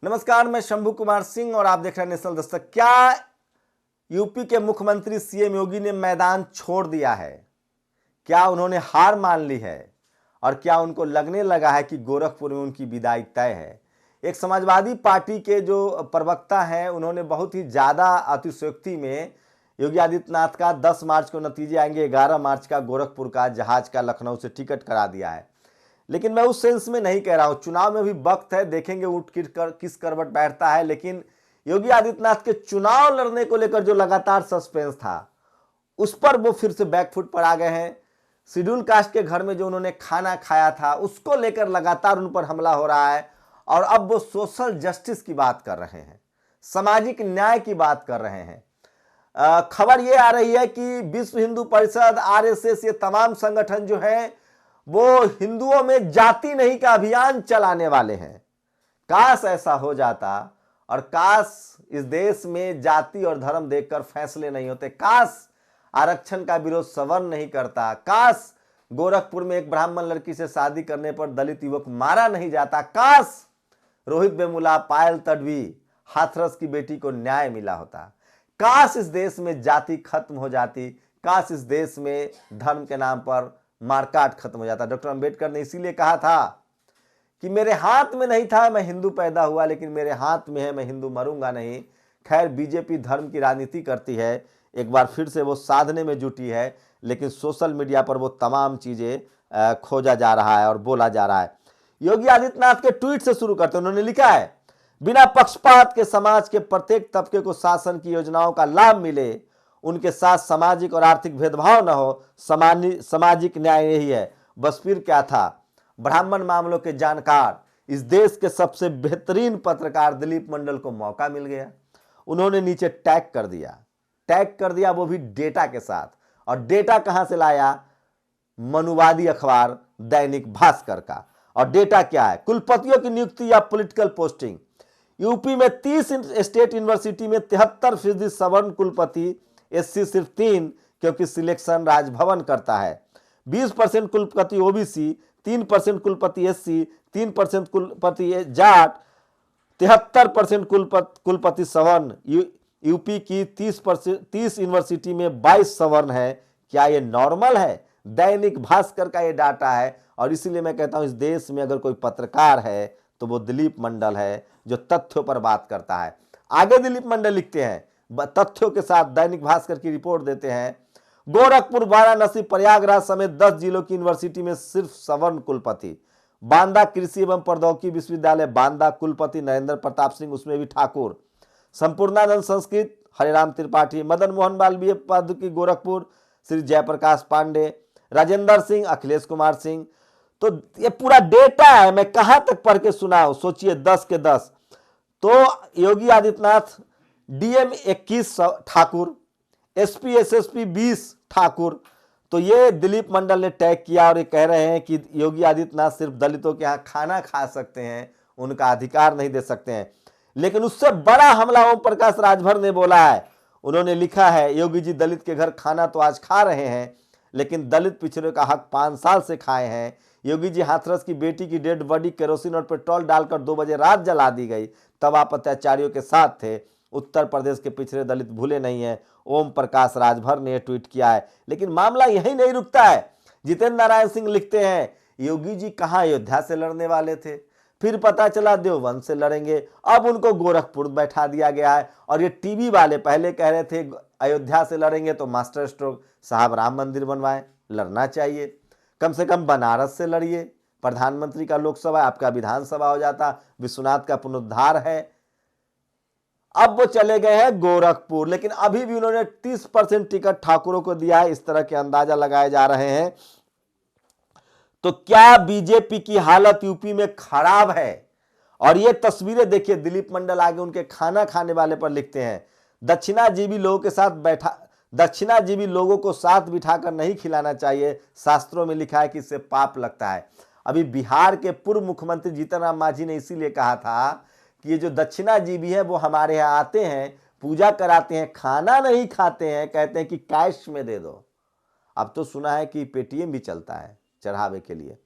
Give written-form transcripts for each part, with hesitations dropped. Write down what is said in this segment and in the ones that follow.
नमस्कार, मैं शंभू कुमार सिंह और आप देख रहे हैं नेशनल दस्तक। क्या यूपी के मुख्यमंत्री सीएम योगी ने मैदान छोड़ दिया है? क्या उन्होंने हार मान ली है? और क्या उनको लगने लगा है कि गोरखपुर में उनकी विदाई तय है? एक समाजवादी पार्टी के जो प्रवक्ता हैं उन्होंने बहुत ही ज़्यादा अतिशयोक्ति में योगी आदित्यनाथ का 10 मार्च को नतीजे आएंगे, 11 मार्च का गोरखपुर का जहाज का लखनऊ से टिकट करा दिया है। लेकिन मैं उस सेंस में नहीं कह रहा हूं, चुनाव में भी वक्त है, देखेंगे उठ किस करवट बैठता है। लेकिन योगी आदित्यनाथ के चुनाव लड़ने को लेकर जो लगातार सस्पेंस था उस पर वो फिर से बैकफुट पर आ गए हैं। शेड्यूल कास्ट के घर में जो उन्होंने खाना खाया था उसको लेकर लगातार उन पर हमला हो रहा है और अब वो सोशल जस्टिस की बात कर रहे हैं, सामाजिक न्याय की बात कर रहे हैं। खबर ये आ रही है कि विश्व हिंदू परिषद, आरएसएस, ये तमाम संगठन जो है वो हिंदुओं में जाति नहीं का अभियान चलाने वाले हैं। काश ऐसा हो जाता और काश इस देश में जाति और धर्म देखकर फैसले नहीं होते, काश आरक्षण का विरोध सवर्ण नहीं करता, काश गोरखपुर में एक ब्राह्मण लड़की से शादी करने पर दलित युवक मारा नहीं जाता, काश रोहित वेमुला, पायल तडवी, हाथरस की बेटी को न्याय मिला होता, काश इस देश में जाति खत्म हो जाती, काश इस देश में धर्म के नाम पर मारकाट खत्म हो जाता। डॉक्टर अंबेडकर ने इसीलिए कहा था कि मेरे हाथ में नहीं था, मैं हिंदू पैदा हुआ, लेकिन मेरे हाथ में है, मैं हिंदू मरूंगा नहीं। खैर, बीजेपी धर्म की राजनीति करती है, एक बार फिर से वो साधने में जुटी है, लेकिन सोशल मीडिया पर वो तमाम चीजें खोजा जा रहा है और बोला जा रहा है। योगी आदित्यनाथ के ट्वीट से शुरू करते उन्होंने लिखा है, बिना पक्षपात के समाज के प्रत्येक तबके को शासन की योजनाओं का लाभ मिले, उनके साथ सामाजिक और आर्थिक भेदभाव न हो, सामाजिक न्याय यही है। बस फिर क्या था, ब्राह्मण मामलों के जानकार, इस देश के सबसे बेहतरीन पत्रकार दिलीप मंडल को मौका मिल गया। उन्होंने नीचे टैग कर दिया, वो भी डेटा के साथ। और डेटा कहां से लाया? मनुवादी अखबार दैनिक भास्कर का। और डेटा क्या है? कुलपतियों की नियुक्ति या पॉलिटिकल पोस्टिंग। यूपी में 30 स्टेट यूनिवर्सिटी में 73% सवर्ण कुलपति, एससी सिर्फ 3, क्योंकि सिलेक्शन राजभवन करता है। 20% कुलपति ओबीसी, 3% कुलपति एससी, 3% कुलपति जाट, 73% कुलपति सवर्ण। यूपी की 30 यूनिवर्सिटी में 22 सवर्ण है। क्या ये नॉर्मल है? दैनिक भास्कर का ये डाटा है। और इसीलिए मैं कहता हूं, इस देश में अगर कोई पत्रकार है तो वो दिलीप मंडल है, जो तथ्यों पर बात करता है। आगे दिलीप मंडल लिखते हैं, तथ्यों के साथ दैनिक भास्कर की रिपोर्ट देते हैं, गोरखपुर, वाराणसी, प्रयागराज समेत 10 जिलों की यूनिवर्सिटी में सिर्फ सवर्ण कुलपति। बांदा कृषि एवं प्रौद्योगिकी विश्वविद्यालय बांदा, कुलपति नरेंद्र प्रताप सिंह, उसमें भी ठाकुर। संपूर्णानंद संस्कृत हरिराम त्रिपाठी। मदन मोहन मालवीय पादुकी गोरखपुर, श्री जयप्रकाश पांडे। राजेंद्र सिंह, अखिलेश कुमार सिंह। तो ये पूरा डेटा है, मैं कहां तक पढ़ के सुनाऊं? सोचिए, 10 के 10। तो Yogi Adityanath DM 21 Thakur, SP SSP 20 Thakur. तो ये दिलीप मंडल ने टैग किया और ये कह रहे हैं कि योगी आदित्यनाथ सिर्फ दलितों के यहां खाना खा सकते हैं, उनका अधिकार नहीं दे सकते हैं। लेकिन उससे बड़ा हमला ओम प्रकाश राजभर ने बोला है। उन्होंने लिखा है, योगी जी दलित के घर खाना तो आज खा रहे हैं, लेकिन दलित पिछड़े का हक 5 साल से खाए हैं। योगी जी हाथरस की बेटी की डेड बॉडी केरोसिन और पेट्रोल डालकर 2 बजे रात जला दी गई, तब आप अत्याचारियों के साथ थे। उत्तर प्रदेश के पिछड़े दलित भूले नहीं है। ओम प्रकाश राजभर ने ट्वीट किया है। लेकिन मामला यही नहीं रुकता है। जितेंद्र नारायण सिंह लिखते हैं, योगी जी कहां अयोध्या से लड़ने वाले थे, फिर पता चला देवबंद से लड़ेंगे, अब उनको गोरखपुर बैठा दिया गया है। और ये टीवी वाले पहले कह रहे थे अयोध्या से लड़ेंगे तो मास्टर स्ट्रोक, साहब राम मंदिर बनवाए, लड़ना चाहिए, कम से कम बनारस से लड़िए। प्रधानमंत्री का लोकसभा, आपका विधानसभा हो जाता। विश्वनाथ का पुनरुद्धार है। अब वो चले गए हैं गोरखपुर, लेकिन अभी भी उन्होंने 30% टिकट ठाकुरों को दिया है, इस तरह के अंदाजा लगाए जा रहे हैं। तो क्या बीजेपी की हालत यूपी में खराब है? और ये तस्वीरें देखिए, दिलीप मंडल आगे उनके खाना खाने वाले पर लिखते हैं, दक्षिणाजीवी लोगों को साथ बिठाकर नहीं खिलाना चाहिए। शास्त्रों में लिखा है कि इससे पाप लगता है। अभी बिहार के पूर्व मुख्यमंत्री जीतन राम मांझी ने इसीलिए कहा था कि ये जो दक्षिणाजीवी है वो हमारे यहाँ आते हैं, पूजा कराते हैं, खाना नहीं खाते हैं, कहते हैं कि कैश में दे दो। अब तो सुना है कि पेटीएम भी चलता है चढ़ावे के लिए।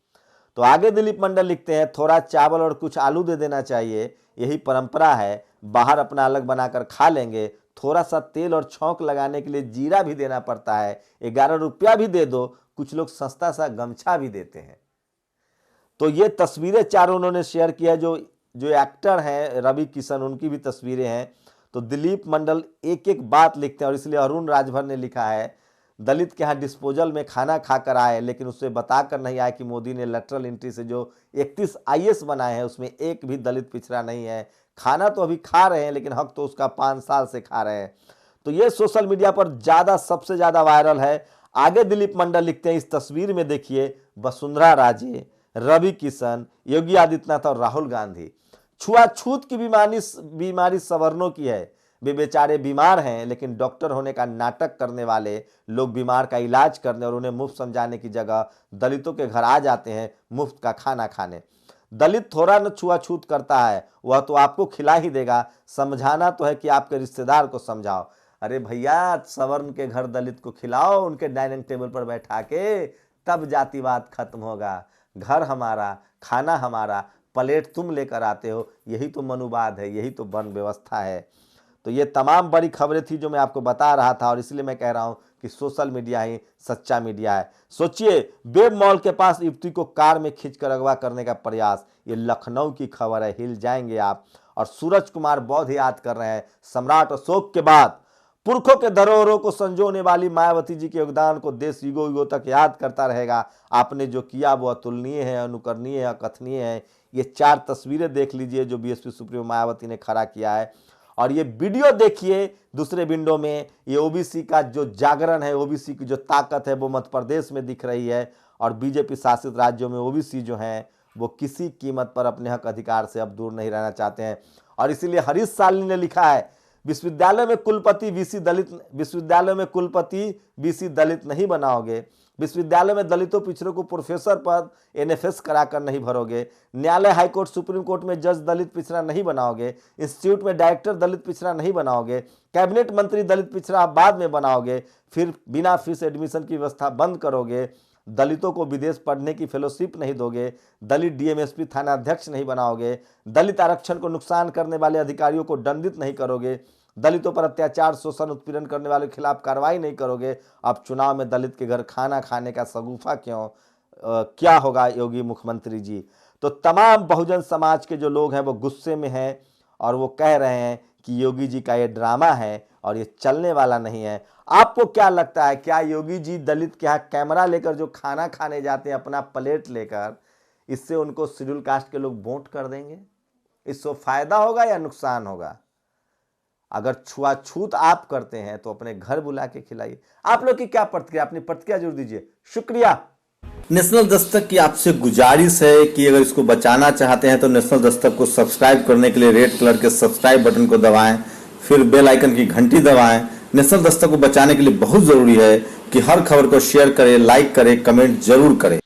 तो आगे दिलीप मंडल लिखते हैं, थोड़ा चावल और कुछ आलू दे देना चाहिए, यही परंपरा है, बाहर अपना अलग बनाकर खा लेंगे। थोड़ा सा तेल और छौंक लगाने के लिए जीरा भी देना पड़ता है, 11 रुपया भी दे दो, कुछ लोग सस्ता सा गमछा भी देते हैं। तो ये तस्वीरें चारों उन्होंने शेयर किया। जो एक्टर हैं रवि किशन, उनकी भी तस्वीरें हैं। तो दिलीप मंडल एक एक बात लिखते हैं, और इसलिए अरुण राजभर ने लिखा है, दलित के यहाँ डिस्पोजल में खाना खाकर आए, लेकिन उससे बताकर नहीं आए कि मोदी ने लेटरल एंट्री से जो 31 IAS बनाए हैं उसमें एक भी दलित पिछड़ा नहीं है। खाना तो अभी खा रहे हैं, लेकिन हक तो उसका 5 साल से खा रहे हैं। तो ये सोशल मीडिया पर सबसे ज़्यादा वायरल है। आगे दिलीप मंडल लिखते हैं, इस तस्वीर में देखिए, वसुंधरा राजे, रवि किशन, योगी आदित्यनाथ और राहुल गांधी। छुआछूत की बीमारी सवर्णों की है, वे बेचारे बीमार हैं, लेकिन डॉक्टर होने का नाटक करने वाले लोग बीमार का इलाज करने और उन्हें मुफ्त समझाने की जगह दलितों के घर आ जाते हैं मुफ्त का खाना खाने। दलित थोड़ा न छुआछूत करता है, वह तो आपको खिला ही देगा, समझाना तो है कि आपके रिश्तेदार को समझाओ। अरे भैया, सवर्ण के घर दलित को खिलाओ, उनके डाइनिंग टेबल पर बैठा के, तब जातिवाद खत्म होगा। घर हमारा, खाना हमारा, प्लेट तुम लेकर आते हो, यही तो मनुवाद है, यही तो वर्ण व्यवस्था है। तो ये तमाम बड़ी खबरें थी जो मैं आपको बता रहा था, और इसलिए मैं कह रहा हूं कि सोशल मीडिया ही सच्चा मीडिया है। सोचिए, वेब मॉल के पास युवती को कार में खींचकर अगवा करने का प्रयास, ये लखनऊ की खबर है, हिल जाएंगे आप। और सूरज कुमार बौद्ध याद कर रहे हैं, सम्राट अशोक के बाद पुरखों के धरोहरों को संजोने वाली मायावती जी के योगदान को देश युगों युगों तक याद करता रहेगा। आपने जो किया वो अतुलनीय है, अनुकरणीय है, अकथनीय है। ये 4 तस्वीरें देख लीजिए जो बीएसपी सुप्रीमो मायावती ने खड़ा किया है, और ये वीडियो देखिए दूसरे विंडो में। ये ओबीसी का जो जागरण है, ओबीसी की जो ताकत है, वो मध्य प्रदेश में दिख रही है। और बीजेपी शासित राज्यों में ओबीसी जो हैं वो किसी कीमत पर अपने हक अधिकार से अब दूर नहीं रहना चाहते हैं। और इसीलिए हरीश सालनी ने लिखा है, विश्वविद्यालय में कुलपति बीसी दलित नहीं बनाओगे, विश्वविद्यालय में दलितों पिछड़ों को प्रोफेसर पद NFS कराकर नहीं भरोगे, न्यायालय, हाईकोर्ट, सुप्रीम कोर्ट में जज दलित पिछड़ा नहीं बनाओगे, इंस्टीट्यूट में डायरेक्टर दलित पिछड़ा नहीं बनाओगे, कैबिनेट मंत्री दलित पिछड़ा बाद में बनाओगे, फिर बिना फीस एडमिशन की व्यवस्था बंद करोगे, दलितों को विदेश पढ़ने की फेलोशिप नहीं दोगे, दलित DMSP थानाध्यक्ष नहीं बनाओगे, दलित आरक्षण को नुकसान करने वाले अधिकारियों को दंडित नहीं करोगे, दलितों पर अत्याचार, शोषण, उत्पीड़न करने वालों के खिलाफ कार्रवाई नहीं करोगे। अब चुनाव में दलित के घर खाना खाने का शगुफा क्यों? क्या होगा योगी मुख्यमंत्री जी? तो तमाम बहुजन समाज के जो लोग हैं वो गुस्से में हैं, और वो कह रहे हैं कि योगी जी का ये ड्रामा है और ये चलने वाला नहीं है। आपको क्या लगता है, क्या योगी जी दलित के यहाँ कैमरा लेकर जो खाना खाने जाते हैं अपना प्लेट लेकर, इससे उनको शेड्यूल कास्ट के लोग वोट कर देंगे? इससे फायदा होगा या नुकसान होगा? अगर छुआछूत आप करते हैं तो अपने घर बुला के खिलाइए। आप लोग की क्या प्रतिक्रिया, अपनी प्रतिक्रिया जरूर दीजिए। शुक्रिया। नेशनल दस्तक की आपसे गुजारिश है कि अगर इसको बचाना चाहते हैं तो नेशनल दस्तक को सब्सक्राइब करने के लिए रेड कलर के सब्सक्राइब बटन को दबाएं, फिर बेल आइकन की घंटी दबाएं। नेशनल दस्तक को बचाने के लिए बहुत जरूरी है कि हर खबर को शेयर करें, लाइक करें, कमेंट जरूर करें।